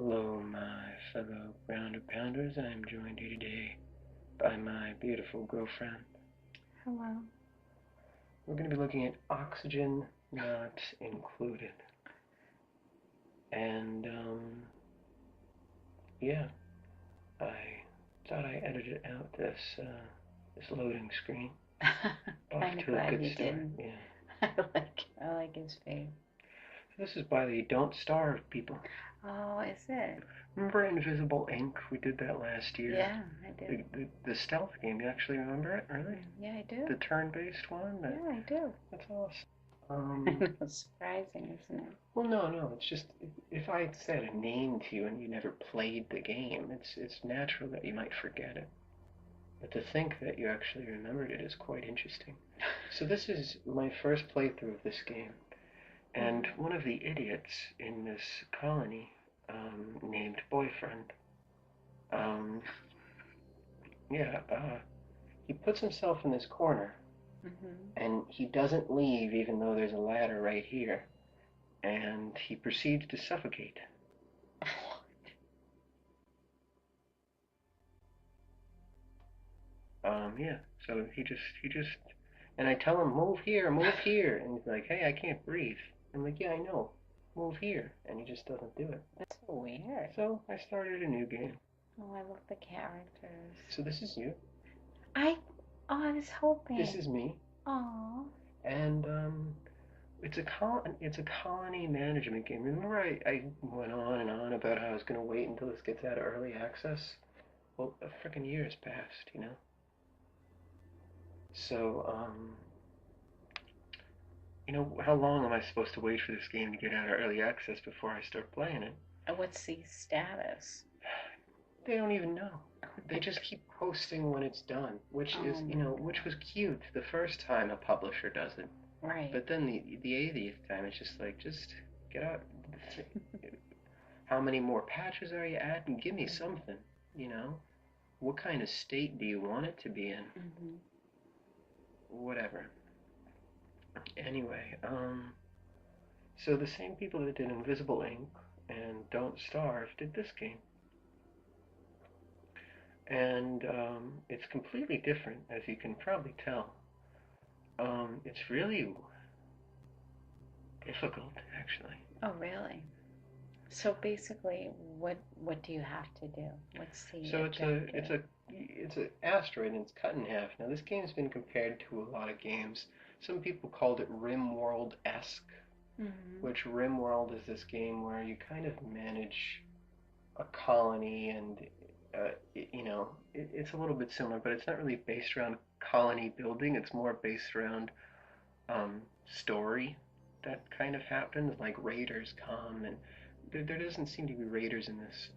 Hello, my fellow grounder pounders. I am joined here today by my beautiful girlfriend. Hello. We're going to be looking at oxygen not included. And, yeah, I thought I edited out this loading screen. Off Kind of to a glad good you start. didn't. Yeah. I like his face. So this is by the Don't Starve people. Oh, is it? Remember Invisible Ink? We did that last year. Yeah, I do. The stealth game. You actually remember it, really? Yeah, I do. The turn-based one? Yeah, I do. That's awesome. It's surprising, isn't it? Well, no. It's just if I said a name to you and you never played the game, it's natural that you might forget it. But to think that you actually remembered it is quite interesting. So this is my first playthrough of this game, and one of the idiots in this colony, named Boyfriend, um, yeah, he puts himself in this corner, and he doesn't leave even though there's a ladder right here, and he proceeds to suffocate. Yeah. So he just, and I tell him move here, and he's like, hey, I can't breathe. I'm like, yeah, I know, move here, and he just doesn't do it. That's so weird. So I started a new game. Oh, I love the characters. So this is you. I, I was hoping. This is me. Oh. And it's a colony management game. Remember I went on and on about how I was gonna wait until this gets out of early access? Well, a freaking year has passed, you know. So how long am I supposed to wait for this game to get out of early access before I start playing it? What's the status? They don't even know. They just keep posting when it's done, which is, which was cute the first time a publisher does it. Right. But then the 80th time, it's just like, just get out. How many more patches are you adding? Give me something, you know? What kind of state do you want it to be in? Whatever. Anyway, so the same people that did Invisible Ink and Don't Starve did this game. And it's completely different, as you can probably tell. It's really difficult, actually. Oh, really? So basically, what do you have to do? What's the So objective? it's an asteroid and it's cut in half. Now this game's been compared to a lot of games. Some people called it RimWorld-esque, which RimWorld is this game where you kind of manage a colony and it's a little bit similar, but it's not really based around colony building. It's more based around story that kind of happens, like raiders come, and there doesn't seem to be raiders in this,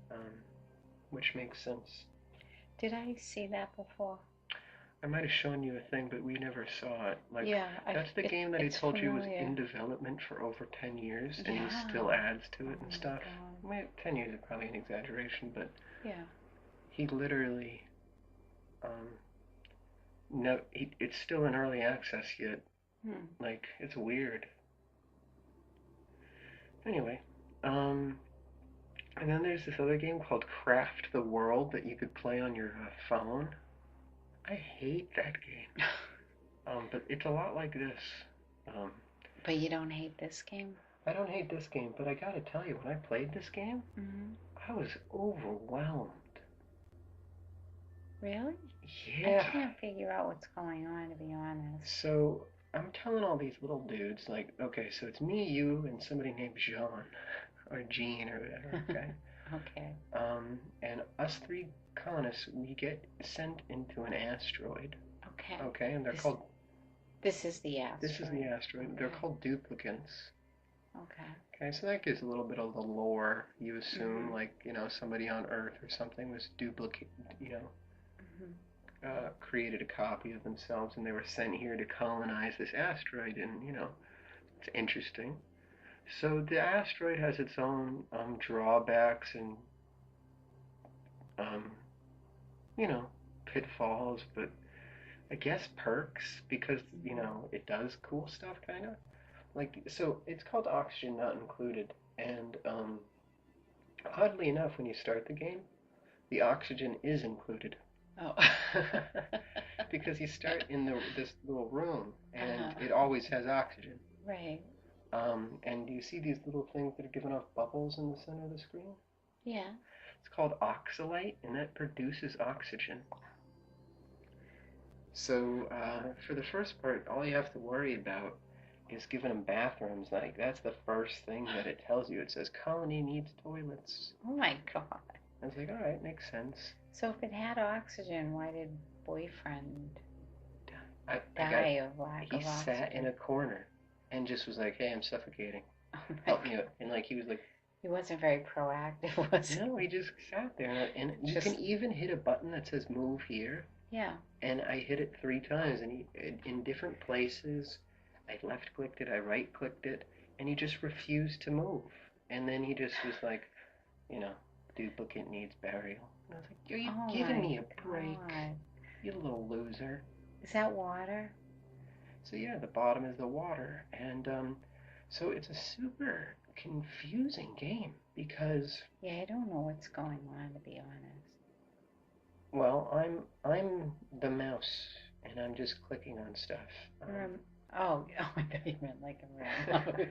which makes sense. Did I see that before? I might have shown you a thing, but we never saw it. Like, Yeah, that's the game that I it's told you was familiar. in development for over 10 years, and he Yeah. still adds to it Oh and my stuff. God. I mean, 10 years is probably an exaggeration, but Yeah. he literally, no, it's still in early access yet. Like, it's weird. Anyway, and then there's this other game called Craft the World that you could play on your phone. I hate that game. But it's a lot like this. Um, But you don't hate this game? I don't hate this game, but I gotta tell you, when I played this game, I was overwhelmed. Really? Yeah. I can't figure out what's going on, to be honest. So I'm telling all these little dudes, like, okay, so it's me, you, and somebody named Jean, or Jean, or whatever, okay? Okay. And us three colonists, we get sent into an asteroid. Okay. Okay, and they're called. This is the asteroid. This is the asteroid. They're called duplicants. Okay. Okay, so that gives a little bit of the lore. You assume, like, somebody on Earth or something was created a copy of themselves, and they were sent here to colonize this asteroid, and it's interesting. So the asteroid has its own drawbacks and um, pitfalls, but I guess perks because it does cool stuff, kind of. Like, so it's called Oxygen Not Included, and oddly enough, when you start the game, the oxygen is included. Oh. Because you start in this little room, and Uh-huh. it always has oxygen. Right. And you see these little things that are giving off bubbles in the center of the screen? Yeah. It's called oxalate, and that produces oxygen. So for the first part, all you have to worry about is giving them bathrooms. Like that's the first thing that it tells you. It says colony needs toilets. Oh my God. I was like, all right, makes sense. So if it had oxygen, why did boyfriend I die of lack he of sat in oxygen? a corner and just was like, hey, I'm suffocating. Oh my Help me God. out. And like he was like, He wasn't very proactive, was he? no, he just sat there. And you Just, can even hit a button that says move here. yeah. And I hit it 3 times, and in different places. I left clicked it, I right clicked it, and he just refused to move. And then he just was like, you know, duplicate needs burial. And I was like, are you Oh giving my me a break, God. you little loser? Is that water? So yeah, the bottom is the water, and so it's a super confusing game because, Yeah, I don't know what's going on, to be honest. well, I'm the mouse, and I'm just clicking on stuff. Um, oh, oh, I thought you meant like a real mouse.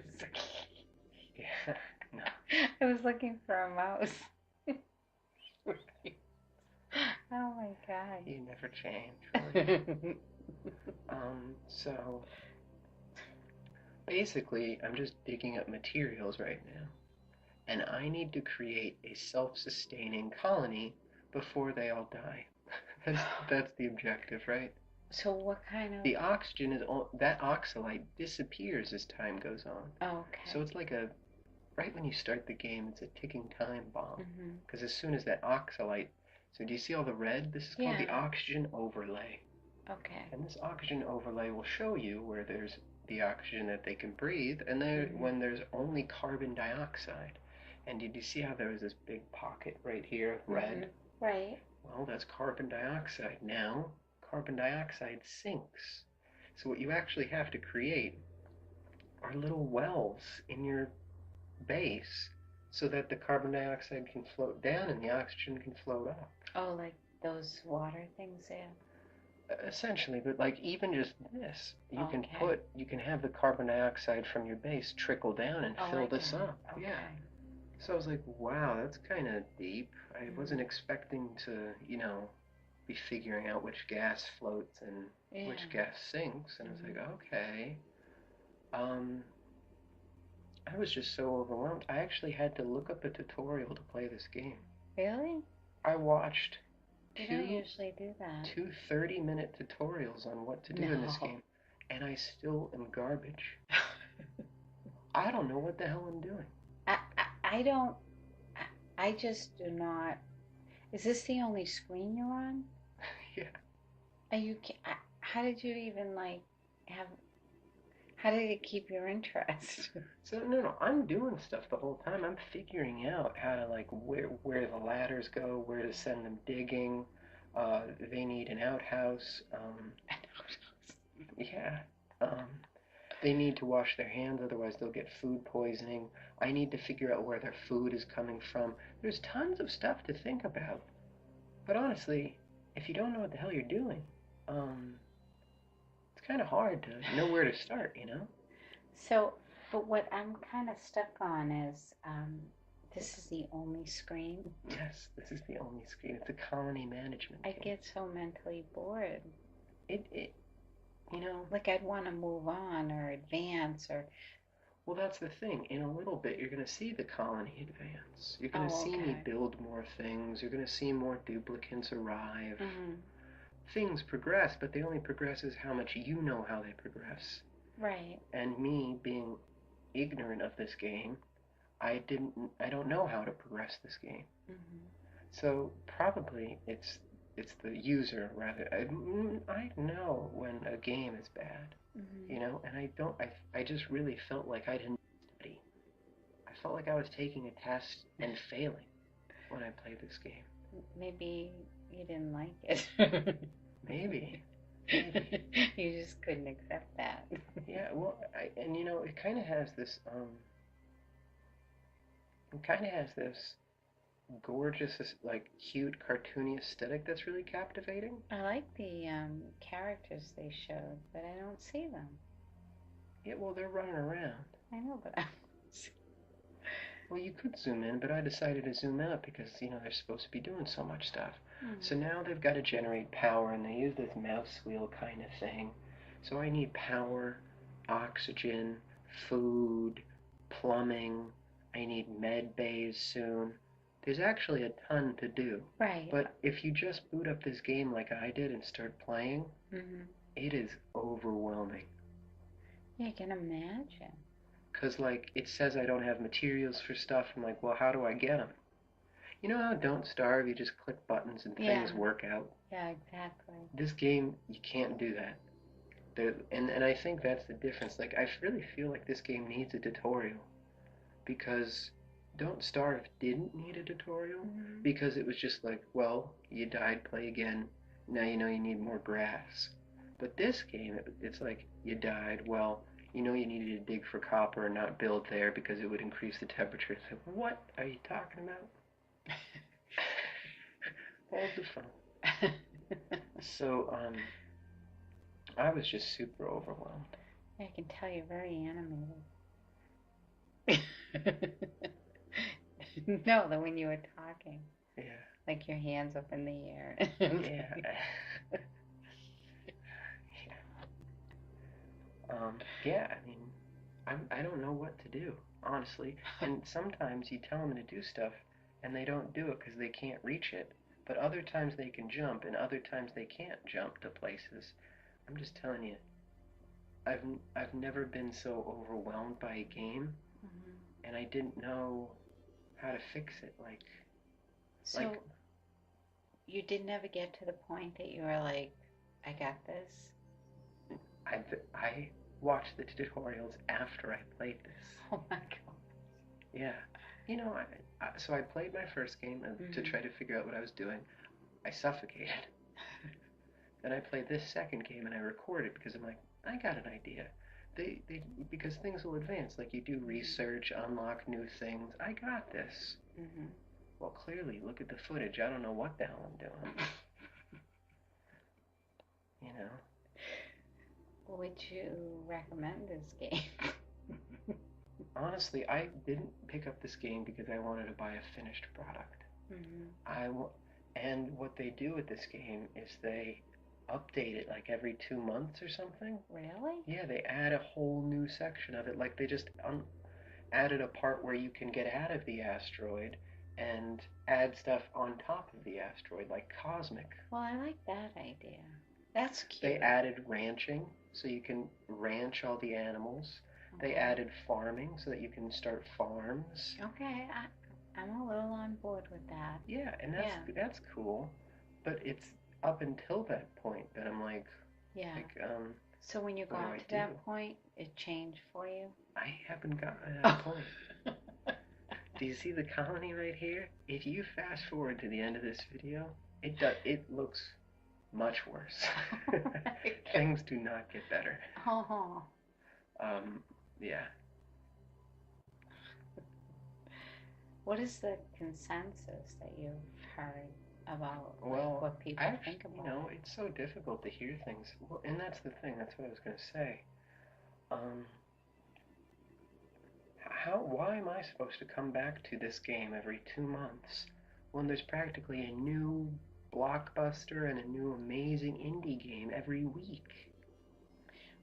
Yeah, no. I was looking for a mouse. Oh my God. You never change, will you? So basically, I'm just digging up materials right now, and I need to create a self-sustaining colony before they all die. That's the objective, right? So what kind of? The oxygen is that oxalate disappears as time goes on. Oh, So okay. it's like a right when you start the game, it's a ticking time bomb. Mhm. Because as soon as that oxalate, so do you see all the red? This is called the Yeah. oxygen overlay. Okay. And this oxygen overlay will show you where there's the oxygen that they can breathe and Mhm. when there's only carbon dioxide. And did you see how there was this big pocket right here, red? Mhm. Right. Well, that's carbon dioxide. Now, carbon dioxide sinks. So what you actually have to create are little wells in your base so that the carbon dioxide can float down and the oxygen can float up. Oh, like those water things there. Essentially, but like even just this, Okay. you can have the carbon dioxide from your base trickle down and Oh, I fill get this it. up. Yeah. Okay. So I was like, wow, that's kind of deep. I wasn't Mhm. expecting to, be figuring out which gas floats and Yeah. which gas sinks. And I was like, Mhm. okay. Um, I was just so overwhelmed. I actually had to look up a tutorial to play this game. Really? I watched You don't two usually do that. two 30-minute tutorials on what to do in this No. game, and I still am garbage. I don't know what the hell I'm doing. I don't. I just do not. Is this the only screen you're on? Yeah. Are you? How did you even like have? How did it keep your interest? So no, I'm doing stuff the whole time. I'm figuring out how to like where the ladders go, where to send them digging. They need an outhouse. Yeah. Um, they need to wash their hands, otherwise they'll get food poisoning. I need to figure out where their food is coming from. There's tons of stuff to think about. But honestly, if you don't know what the hell you're doing, um, it's kind of hard to know where to start. So, but what I'm kind of stuck on is this is the only screen. Yes, this is the only screen. It's a colony management I game. get so mentally bored. It, you know, Like I'd want to move on or advance or. well, that's the thing. In a little bit, you're going to see the colony advance. You're going to Oh, see me okay. build more things. You're going to see more duplicants arrive. Mhm. Things progress, but they only progress as how much you know how they progress. Right. And me being ignorant of this game, I don't know how to progress this game. Mhm. So probably it's the user rather. I know when a game is bad, Mhm. and I don't. I just really felt like I didn't study. I felt like I was taking a test and failing when I played this game. Maybe you didn't like it. Maybe, maybe. You just couldn't accept that. Yeah. Well, and it kind of has this. It kind of has this gorgeous, like cute, cartoony aesthetic that's really captivating. I like the characters they showed, but I don't see them. Yeah, well, they're running around. I know, but I don't see. Well, you could zoom in, but I decided to zoom out because, they're supposed to be doing so much stuff. So now they've got to generate power, and they use this mouse wheel kind of thing. So I need power, oxygen, food, plumbing. I need med bays soon. There's actually a ton to do. Right. But if you just boot up this game like I did and start playing, it is overwhelming. Yeah, I can imagine. Because, like, it says I don't have materials for stuff. I'm like, well, how do I get them? You know how Don't Starve, you just click buttons and things work out? Yeah, exactly. This game, you can't do that. And I think that's the difference. Like, I really feel like this game needs a tutorial. Because Don't Starve didn't need a tutorial. Because it was just like, well, you died, play again. Now you know you need more grass. But this game, it's like, you died, well, you know you needed to dig for copper and not build there because it would increase the temperature. It's like, what are you talking about? Hold the phone. So, I was just super overwhelmed. I can tell you're very animated. No, the when you were talking. Yeah. Like your hands up in the air. Yeah. Yeah, I mean, I don't know what to do, honestly. And sometimes you tell them to do stuff, and they don't do it because they can't reach it. But other times they can jump, and other times they can't jump to places. I'm just telling you, I've never been so overwhelmed by a game, and I didn't know how to fix it. So you didn't ever get to the point that you were like, I got this? I watched the tutorials after I played this. Oh my god. Yeah. So I played my first game to try to figure out what I was doing. I suffocated. Then I played this second game and I recorded because I'm like, I got an idea. Because things will advance. Like you do research, unlock new things. I got this. Well, clearly, look at the footage. I don't know what the hell I'm doing. Would you recommend this game? Honestly, I didn't pick up this game because I wanted to buy a finished product. And what they do with this game is they update it like every 2 months or something. Really? Yeah, they add a whole new section of it. Like they just added a part where you can get out of the asteroid and add stuff on top of the asteroid, like cosmic. Well, I like that idea. That's cute. They added ranching, so you can ranch all the animals. They added farming, so that you can start farms. Okay, I'm a little on board with that. Yeah, and that's cool. But it's up until that point that I'm like, so when you got to that point, it changed for you? I haven't gotten to that point. Do you see the colony right here? If you fast forward to the end of this video, it looks much worse. Things do not get better. Yeah. What is the consensus that you've heard about what people think about it's so difficult to hear things. Well, and that's the thing. That's what I was going to say. Why am I supposed to come back to this game every 2 months when there's practically a new blockbuster and a new amazing indie game every week?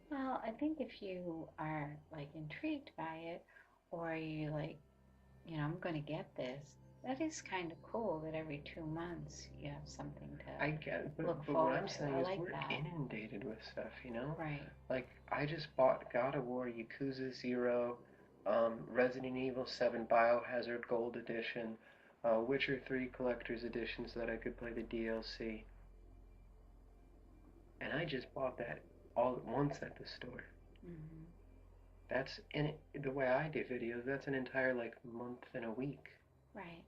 Well, I think if you are like intrigued by it, or you like, I'm going to get this, that is kind of cool that every 2 months you have something to I get it, look but forward what I'm saying to. is like we're that. inundated with stuff, Right. Like, I just bought God of War, Yakuza 0, Resident Evil 7 Biohazard Gold Edition, Witcher 3 Collector's Edition so that I could play the DLC. And I just bought that all at once at the store. That's the way I do videos, that's an entire month and a week. Right.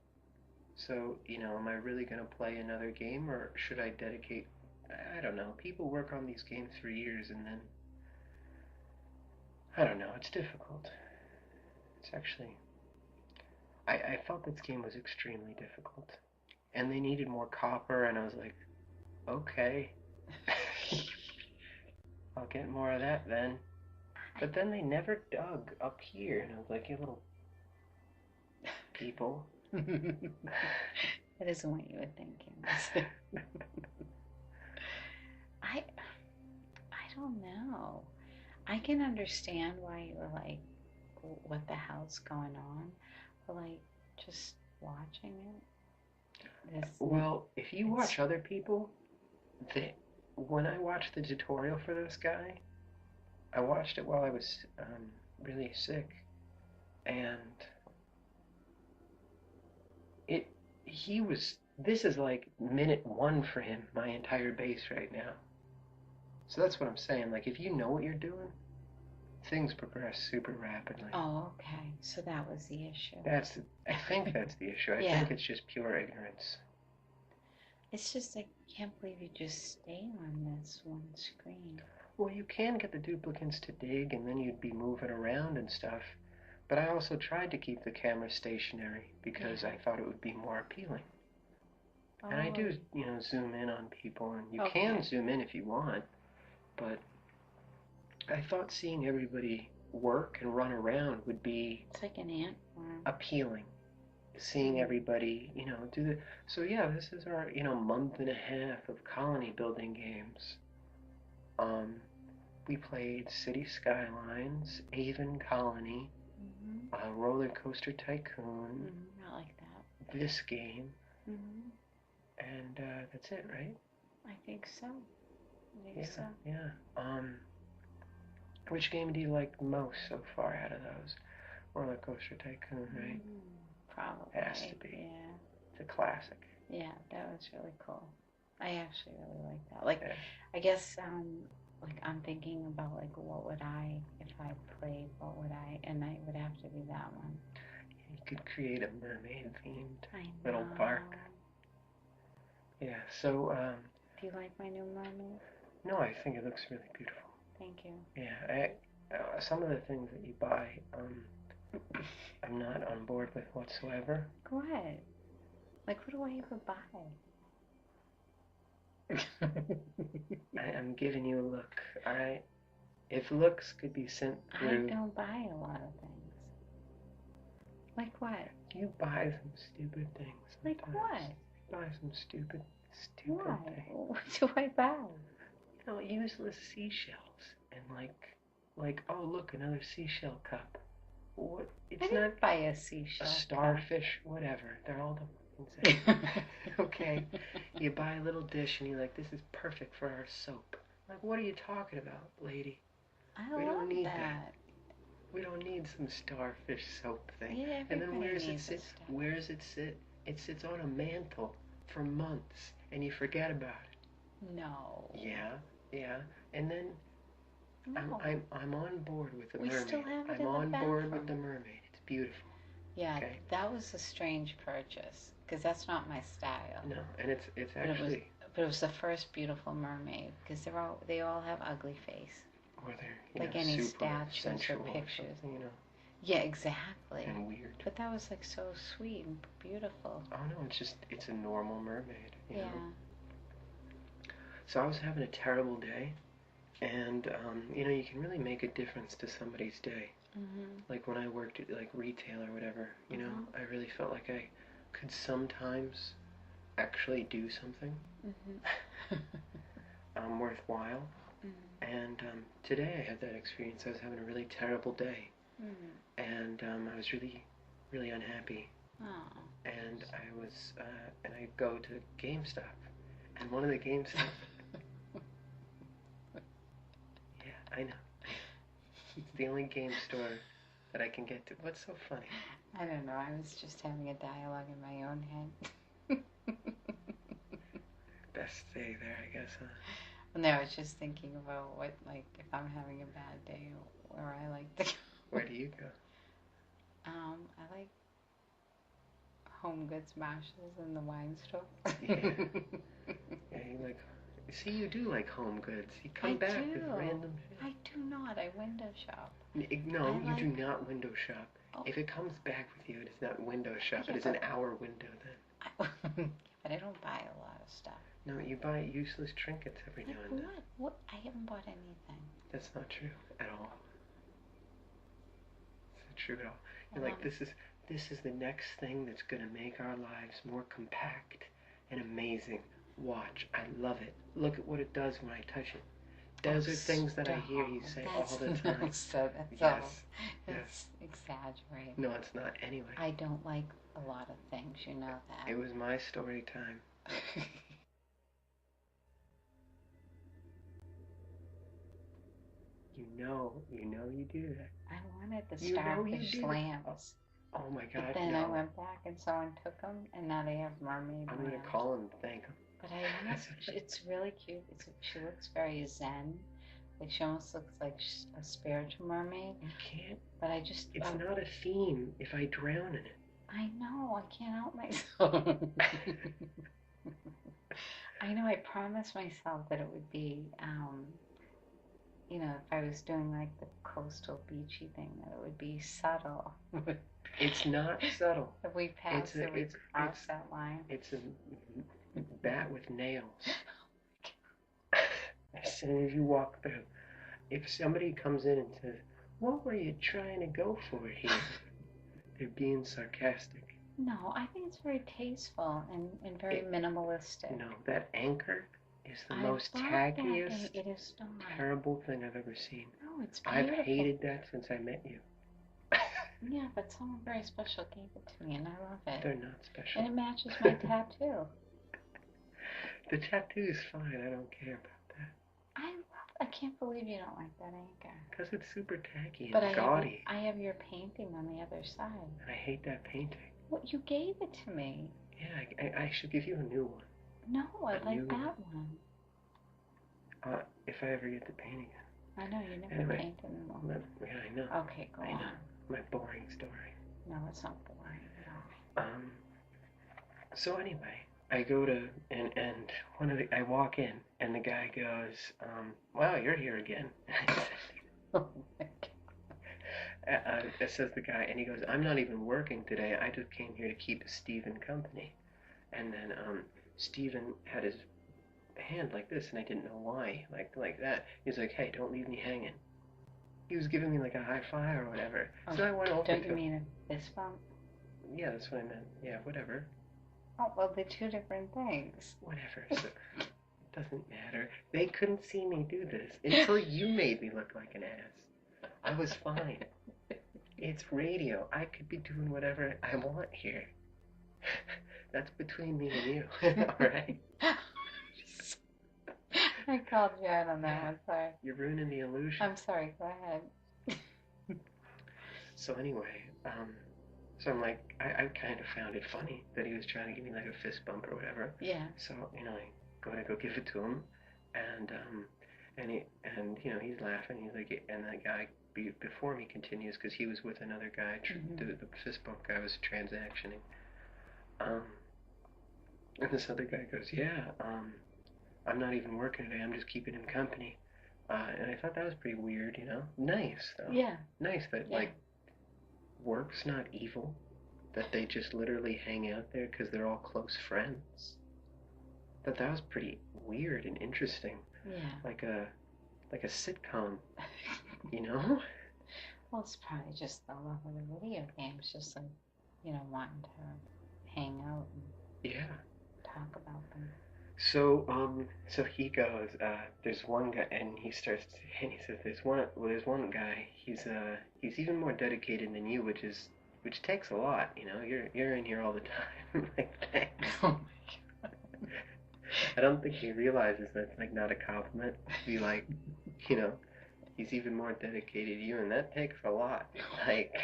So, am I really going to play another game, or should I dedicate, I don't know, people work on these games for years and then, I don't know, it's difficult. It's actually, I felt this game was extremely difficult, and they needed more copper, and I was like, okay, I'll get more of that then. But then they never dug up here, and I was like, you little people. That isn't what you were thinking. I I don't know. I can understand why you were like, what the hell's going on? But like, just watching it, Well, if you watch other people, when I watched the tutorial for this guy, I watched it while I was really sick, and it he was. This is like minute one for him, my entire base right now. So that's what I'm saying. Like, if you know what you're doing, things progress super rapidly. Oh, okay. So that was the issue. I think that's the issue. I think it's just pure ignorance. It's just I can't believe you just stay on this one screen. Well, you can get the duplicants to dig, and then you'd be moving around and stuff. But I also tried to keep the camera stationary because I thought it would be more appealing. Oh. And I do, zoom in on people, and you can zoom in if you want. But I thought seeing everybody work and run around would be... It's like an antworm. Appealing. Seeing everybody, do the... So yeah, this is our, month and a half of colony building games. We played City Skylines, Avon Colony, Roller Coaster Tycoon. I like that. This game. And that's it, right? I think so. Yeah. Which game do you like most so far out of those? Roller Coaster Tycoon, right? Probably. It has to be. Yeah. It's a classic. Yeah, that was really cool. I actually really like that. Like, I guess, like, I'm thinking about, like, what would I, if I played, and it would have to be that one. You could create a mermaid-themed little park. Yeah, so, do you like my new mermaid? No, I think it looks really beautiful. Thank you. Yeah, some of the things that you buy, I'm not on board with whatsoever. What? Like, what do I even buy? I'm giving you a look, alright? If looks could be sent through... I don't buy a lot of things. Like what? You buy some stupid things sometimes. Like what? You buy some stupid what? things. What do I buy? Useless seashells. And like, oh look, another seashell cup. What? It's I didn't buy a seashell. A starfish, whatever. They're all the same. Okay. You buy a little dish and you're like, this is perfect for our soap. Like, what are you talking about, lady? We don't need that. We don't need some starfish soap thing. Yeah, and then where does it sit? Where does it sit? It sits on a mantle for months, and you forget about it. No. Yeah. And then no. I'm on board with the mermaid. We still have it I'm on board with the mermaid. It's beautiful. Yeah, okay. That was a strange purchase because that's not my style. No, and it's actually. But it was the first beautiful mermaid because they all have ugly face. Or they're like any statues or pictures. Yeah, exactly. And weird. But that was like so sweet and beautiful. Oh no, it's a normal mermaid. You know? So I was having a terrible day, and you can really make a difference to somebody's day. Like when I worked at like retail or whatever, I really felt like I could sometimes actually do something worthwhile. And today I had that experience. I was having a really terrible day, and I was really, really unhappy. And I go to GameStop, and one of the GameStop. Yeah, I know. It's the only game store that I can get to. What's so funny? I don't know. I was just having a dialogue in my own head. Best stay there, I guess, huh? No, I was just thinking about what, like, if I'm having a bad day, where I like to go. Where do you go? I like Home Goods Marshalls and the wine store. Yeah, you like... See, you do like Home Goods. You come back with random shit. I do not. I window shop. No, you do not window shop. Oh, If it comes back with you, it is not window shop. yeah, It is an hour window then. but I don't buy a lot of stuff. No, you buy useless trinkets every Like now and then. what? What? I haven't bought anything. That's not true at all. It's not true at all. You're Well, like, this is the next thing that's gonna make our lives more compact and amazing. Watch, I love it. Look at what it does when I touch it. Those are things that I hear you say all the time. So that's Yes, all. yes. That's exaggerating. No, it's not. Anyway, I don't like a lot of things, you know that. it was my story time. You do that. I wanted the You know you starfish do. lambs. Oh my But God, then I no. went back and someone took them, and now they have mermaid I'm gonna lambs. call him and thank him. But I almost, it's really cute. She looks very zen. Like she almost looks like a spiritual mermaid. You can't. But I just. It's not a theme if I drown in it. I know. I can't help myself. I know. I promised myself that it would be, you know, if I was doing like the coastal beachy thing, that it would be subtle. It's not subtle. If we pass it, we cross that line. It's a bat with nails. As soon as you walk through, if somebody comes in and says, "What were you trying to go for here?" They're being sarcastic. No, I think it's very tasteful and very minimalistic. No, that anchor is the most taggiest, it is not. terrible thing I've ever seen. No, it's beautiful. I've hated that since I met you. Yeah, but someone very special gave it to me, and I love it. They're not special. And it matches my tattoo. The tattoo is fine. I don't care about that. I can't believe you don't like that anchor. Because it's super tacky But and gaudy. I have your painting on the other side. And I hate that painting. Well, you gave it to me. Yeah, I should give you a new one. No, I like that one. If I ever get to paint again. I know, you never paint anymore. Yeah, I know. Okay, go on. My boring story. No, it's not boring. No. So anyway, I go to, and I walk in, and the guy goes, wow, you're here again. Oh my God. It says the guy, and he goes, I'm not even working today. I just came here to keep Stephen company. And then Stephen had his hand like this, and I didn't know why, like that. He's like, hey, don't leave me hanging. He was giving me like a high five or whatever. Oh, so I went over don't you mean a fist bump? Yeah, that's what I meant. Yeah, whatever. Oh, well, they're two different things. Whatever. So, it doesn't matter. They couldn't see me do this until you made me look like an ass. I was fine. It's radio. I could be doing whatever I want here. That's between me and you. All right? I called you out on that one, sorry. You're ruining the illusion. I'm sorry, go ahead. So anyway, so I'm like, I kind of found it funny that he was trying to give me like a fist bump or whatever. Yeah. So, you know, I go give it to him, and you know, he's laughing. He's like, and that guy before me continues because he was with another guy. The fist bump guy was transactioning. And this other guy goes, yeah, I'm not even working today. I'm just keeping him company. And I thought that was pretty weird, you know. Nice though. Yeah. Nice that like work's not evil. That they just literally hang out there because they're all close friends. That was pretty weird and interesting. Yeah. Like a sitcom, you know? Well, it's probably just the love of the video games, just like, you know, wanting to hang out and talk about them. So so he goes, there's one guy, and he says, there's one guy, he's even more dedicated than you, which takes a lot, you know, you're in here all the time. Like, thanks. Oh my God. I don't think he realizes that's like not a compliment. Be like, you know, he's even more dedicated to you, and that takes a lot. Like,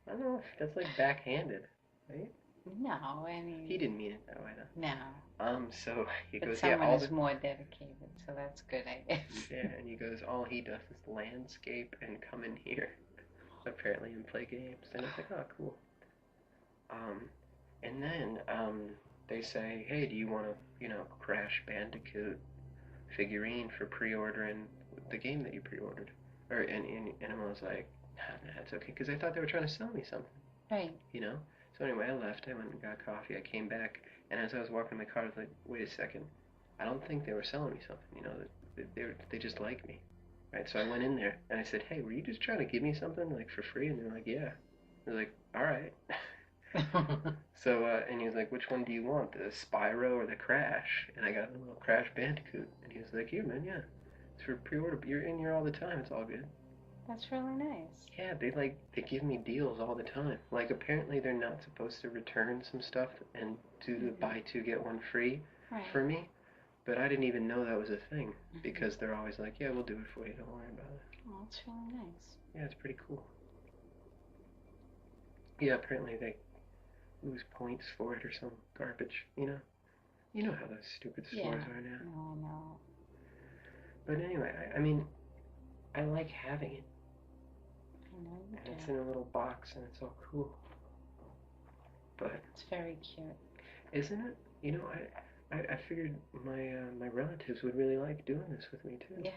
I don't know if that's like backhanded, right? No, I mean... He didn't mean it that way, though. No. So he goes, someone is more dedicated, so that's good, I guess. Yeah, and he goes, all he does is landscape and come in here, apparently, and play games. And it's like, oh, cool. And then, they say, hey, do you want to, you know, Crash Bandicoot figurine for pre-ordering the game that you pre-ordered? And I was like, Nah, it's okay, because I thought they were trying to sell me something, Right. you know? So anyway, I left. I went and got coffee. I came back, and as I was walking to my car, I was like, wait a second. I don't think they were selling me something, you know? They just like me, right? So I went in there, and I said, hey, were you just trying to give me something, like, for free? And they're like, yeah. They're like, all right. So, and he was like, which one do you want, the Spyro or the Crash? And I got a little Crash Bandicoot. And he was like, here, man, yeah. It's for pre-order. You're in here all the time. It's all good. That's really nice. Yeah, they give me deals all the time. Like, apparently they're not supposed to return some stuff and do the Mm-hmm. buy two get one free Right. for me. But I didn't even know that was a thing Mm-hmm. because they're always like, yeah, we'll do it for you. Don't worry about it. Oh, that's really nice. Yeah, it's pretty cool. Yeah, apparently they lose points for it or some garbage, you know? You know how those stupid Yeah. stores are now. No, no. But anyway, I mean, I like having it. I know you And it's do. in a little box and it's all cool. But It's very cute. isn't it? You know, I figured my relatives would really like doing this with me too. Yeah.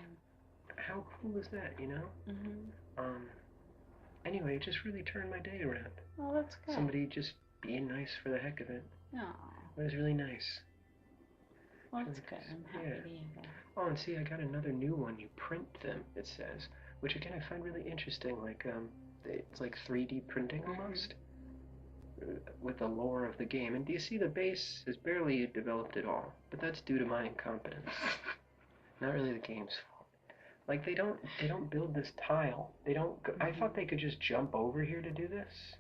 How cool is that, you know? Mm-hmm. Um, anyway, it just really turned my day around. Well, that's good. Somebody just being nice for the heck of it. Oh, It was really nice. well, that's good. I'm happy Yeah. to hear that. Oh, and see, I got another new one. You print them, it says, which again I find really interesting. Like, it's like 3D printing almost, with the lore of the game. And do you see the base is barely developed at all? But that's due to my incompetence, not really the game's fault. Like they don't build this tile. They don't. I thought they could just jump over here to do this,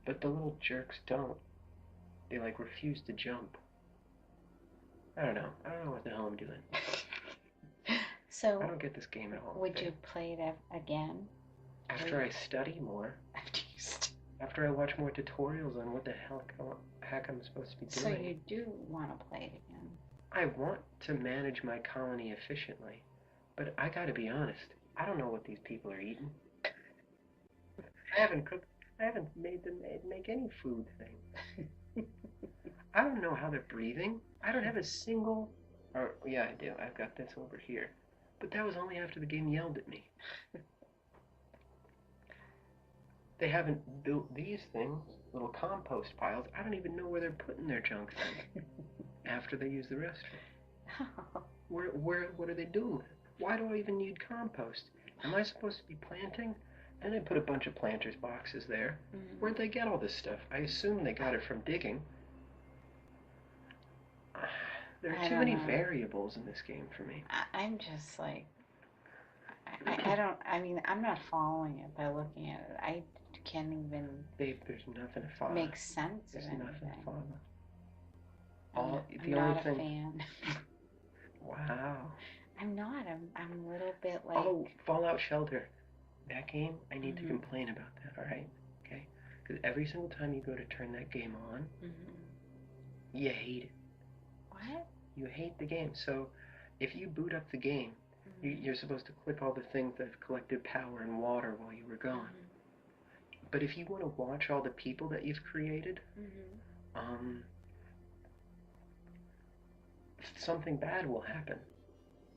but the little jerks don't. They like refuse to jump. I don't know. I don't know what the hell I'm doing. I So, don't get this game at all. would you play it again After I study more, after you after I watch more tutorials on what the heck I'm supposed to be So doing. you do want to play it again? I want to manage my colony efficiently, but I gotta be honest. I don't know what these people are eating. I haven't cooked. I haven't made them make any food thing. I don't know how they're breathing. I don't have a single. Or yeah, I do. I've got this over here, but that was only after the game yelled at me. They haven't built these things, little compost piles. I don't even know where they're putting their junk then after they use the restroom. What are they doing with it? Why do I even need compost? Am I supposed to be planting? And they put a bunch of planters boxes there. Where'd they get all this stuff? I assume they got it from digging. There are too many variables in this game for me. I'm just like, I don't, I mean, I'm not following it by looking at it. I can't even Babe, there's nothing to follow. make sense There's of nothing anything. to follow. I'm not a fan. Wow. I'm not. I'm a little bit like. Oh, Fallout Shelter. That game, I need to complain about that, alright? Okay? Because every single time you go to turn that game on, you hate it. What? You hate the game. So, if you boot up the game, you're supposed to click all the things that have collected power and water while you were gone. But if you want to watch all the people that you've created, something bad will happen.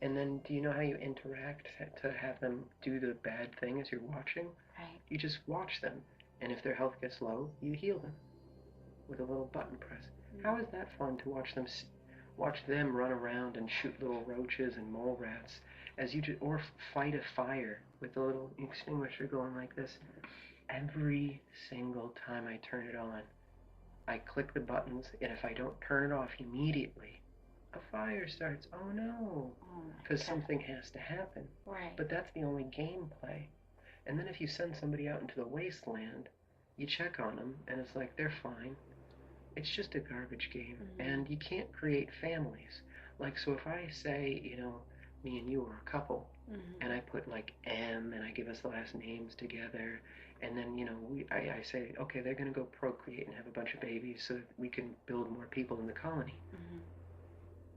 And then, do you know how you interact to have them do the bad thing as you're watching? Right. You just watch them, and if their health gets low, you heal them with a little button press. How is that fun to watch them run around and shoot little roaches and mole rats as you or fight a fire with a little extinguisher going like this? Every single time I turn it on, I click the buttons, and if I don't turn it off immediately, a fire starts. Oh no, because something has to happen. Right. But that's the only gameplay. And then if you send somebody out into the wasteland, you check on them, and it's like they're fine. It's just a garbage game, and you can't create families. Like, so if I say, you know, me and you are a couple, and I put like M, and I give us the last names together, and then, you know, I say, okay, they're going to go procreate and have a bunch of babies so that we can build more people in the colony.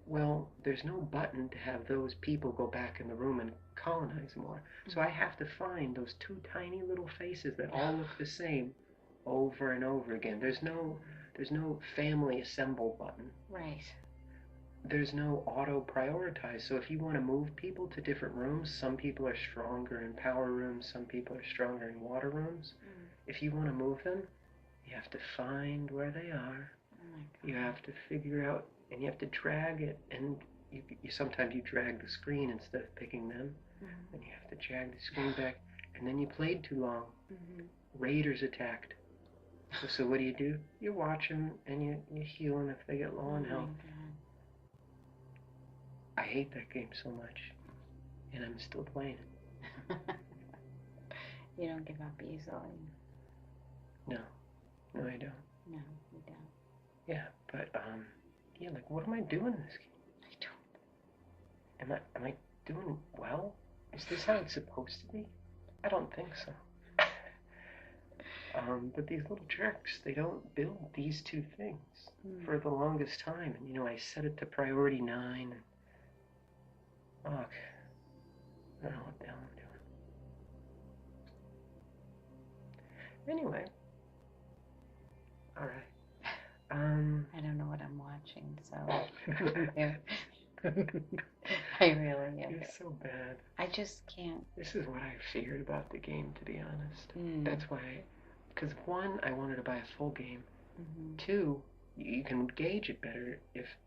Well, there's no button to have those people go back in the room and colonize more. So I have to find those two tiny little faces that all look the same over and over again. There's no family assemble button. Right. there's no auto prioritize. So if you want to move people to different rooms, some people are stronger in power rooms, some people are stronger in water rooms. If you want to move them, you have to find where they are. Oh my God. You have to figure out, and you have to drag it, and you sometimes you drag the screen instead of picking them, and you have to drag the screen back, and then you played too long. Raiders attacked. So what do? You watch them, and you heal them if they get low on health. I hate that game so much, and I'm still playing it. You don't give up easily. No, I don't. No, you don't. Yeah, but yeah, like what am I doing in this game? I don't. Am I doing well? Is this how it's supposed to be? I don't think so. But these little jerks, they don't build these two things for the longest time. And I set it to priority 9. Fuck. I don't know what the hell I'm doing. Anyway. Alright. I don't know what I'm watching, so yeah. I really am. You're so bad. I just can't. This is what I feared about the game, to be honest. That's why, because 1, I wanted to buy a full game. 2, you can gauge it better if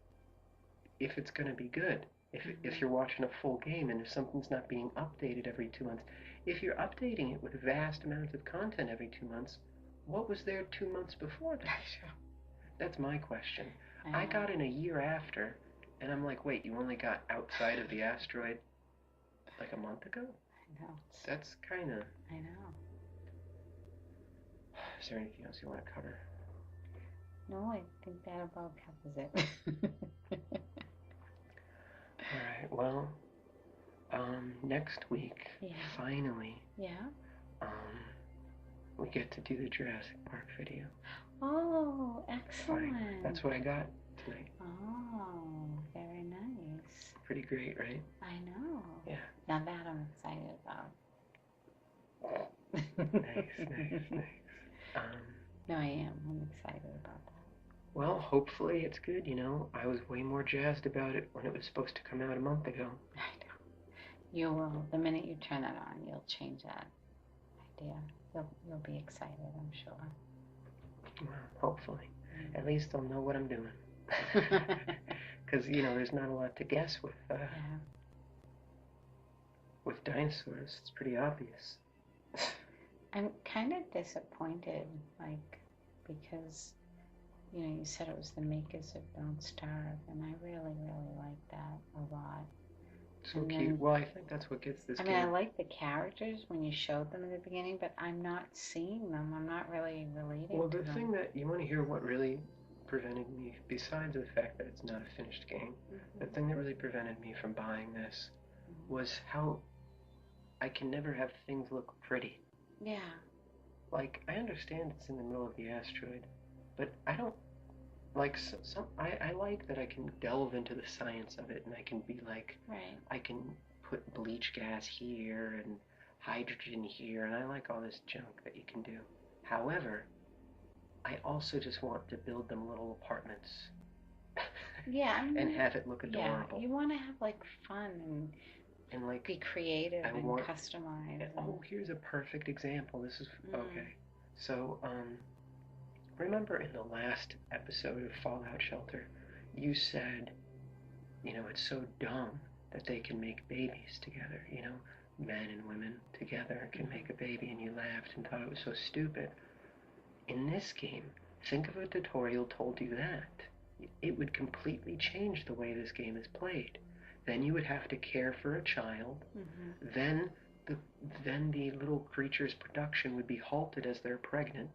it's going to be good. If you're watching a full game and if something's not being updated every 2 months. If you're updating it with vast amounts of content every 2 months, what was there 2 months before that? That's my question. I got in a year after, and I'm like, wait, you only got outside of the asteroid like a month ago? I know. That's kind of... I know. Is there anything else you want to cover? No, I think that about covers it. Alright, well, next week, finally, we get to do the Jurassic Park video. Oh, excellent. Finally. That's what I got tonight. Oh, very nice. Pretty great, right? I know. Yeah. Now that I'm excited about. Nice. No, I am. I'm excited about that. Well, hopefully it's good, I was way more jazzed about it when it was supposed to come out a month ago. I know. You will. The minute you turn that on, you'll change that idea. You'll be excited, I'm sure. Well, hopefully. At least I'll know what I'm doing. Because, there's not a lot to guess with dinosaurs. It's pretty obvious. I'm kind of disappointed, because, you said it was the makers of Don't Starve, and I really, really like that a lot. So cute. Well, I think that's what gets this game. I like the characters when you showed them in the beginning, but I'm not seeing them. I'm not really relating to them. Well, the thing that you want to hear what really prevented me, besides the fact that it's not a finished game, the thing that really prevented me from buying this was how I can never have things look pretty. Yeah. Like, I understand it's in the middle of the asteroid, but I don't like I like that I can delve into the science of it, and I can be like, I can put bleach gas here and hydrogen here, and I like all this junk that you can do. However, I also just want to build them little apartments. Yeah, and have it look adorable. Yeah, you want to have fun and like be creative and customized. Oh, here's a perfect example. This is okay. So, remember in the last episode of Fallout Shelter, you said, it's so dumb that they can make babies together, men and women together can make a baby, and you laughed and thought it was so stupid. In this game, think of a tutorial told you that. It would completely change the way this game is played. Then you would have to care for a child. Then the little creature's production would be halted as they're pregnant.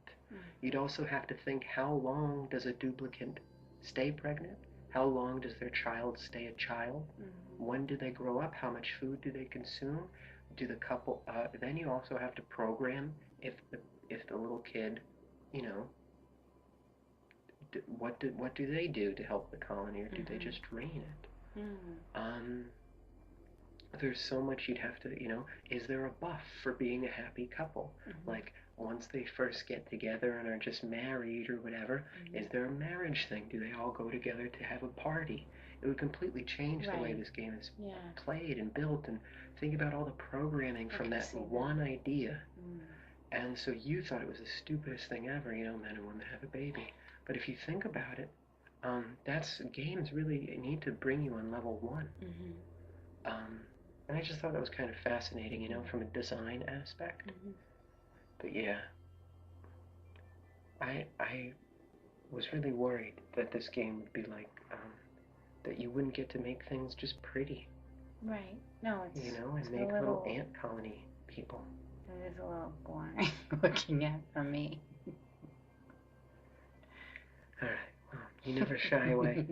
You'd also have to think, how long does a duplicate stay pregnant? How long does their child stay a child? When do they grow up? How much food do they consume? Do the couple? Then you also have to program if the little kid, what do they do to help the colony, or do they just drain it? there's so much you'd have to, is there a buff for being a happy couple? Like, once they first get together and are just married or whatever, is there a marriage thing? Do they all go together to have a party? It would completely change the way Right. this game is Yeah. played and built, and think about all the programming I from can that see that. one idea. Mm. And so you thought it was the stupidest thing ever, men and women have a baby. But if you think about it, that's games really need to bring you on level one. And I just thought that was kind of fascinating, from a design aspect. But yeah, I was really worried that this game would be like that you wouldn't get to make things just pretty. Right. No, it's and make little ant colony people. It is a little boring looking at for me. All right. Well, you never shy away.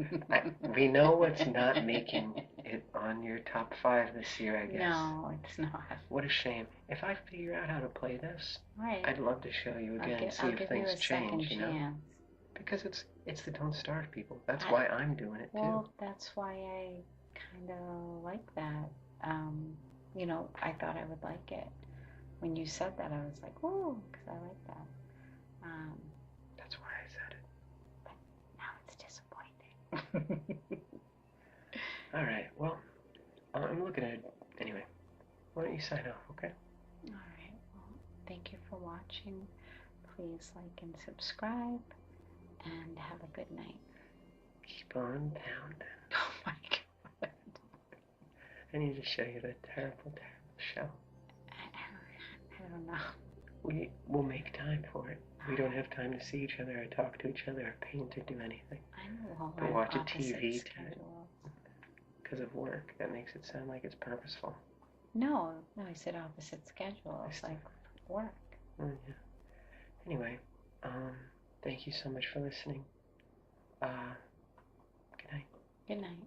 We know what's not making it on your top 5 this year, I guess. No, it's not. What a shame. If I figure out how to play this, right. I'd love to show you again and see if things change, chance. Because it's the Don't Starve people. That's why I'm doing it too. Well, that's why I kind of like that. I thought I would like it. When you said that, I was like, "Ooh," because I like that. That's why I said it. But now it's disappointing. All right. Well, I'm looking at it anyway. Why don't you sign off, okay? All right. Well, thank you for watching. Please like and subscribe, and have a good night. Keep on pounding. Oh my God. I need to show you that terrible, terrible show. I don't know. We'll make time for it. We don't have time to see each other or talk to each other or paint or do anything. I know. But watch a TV schedule. Because of work. That makes it sound like it's purposeful. No, I said opposite schedules, like work. Yeah. Anyway, thank you so much for listening. Good night. Good night.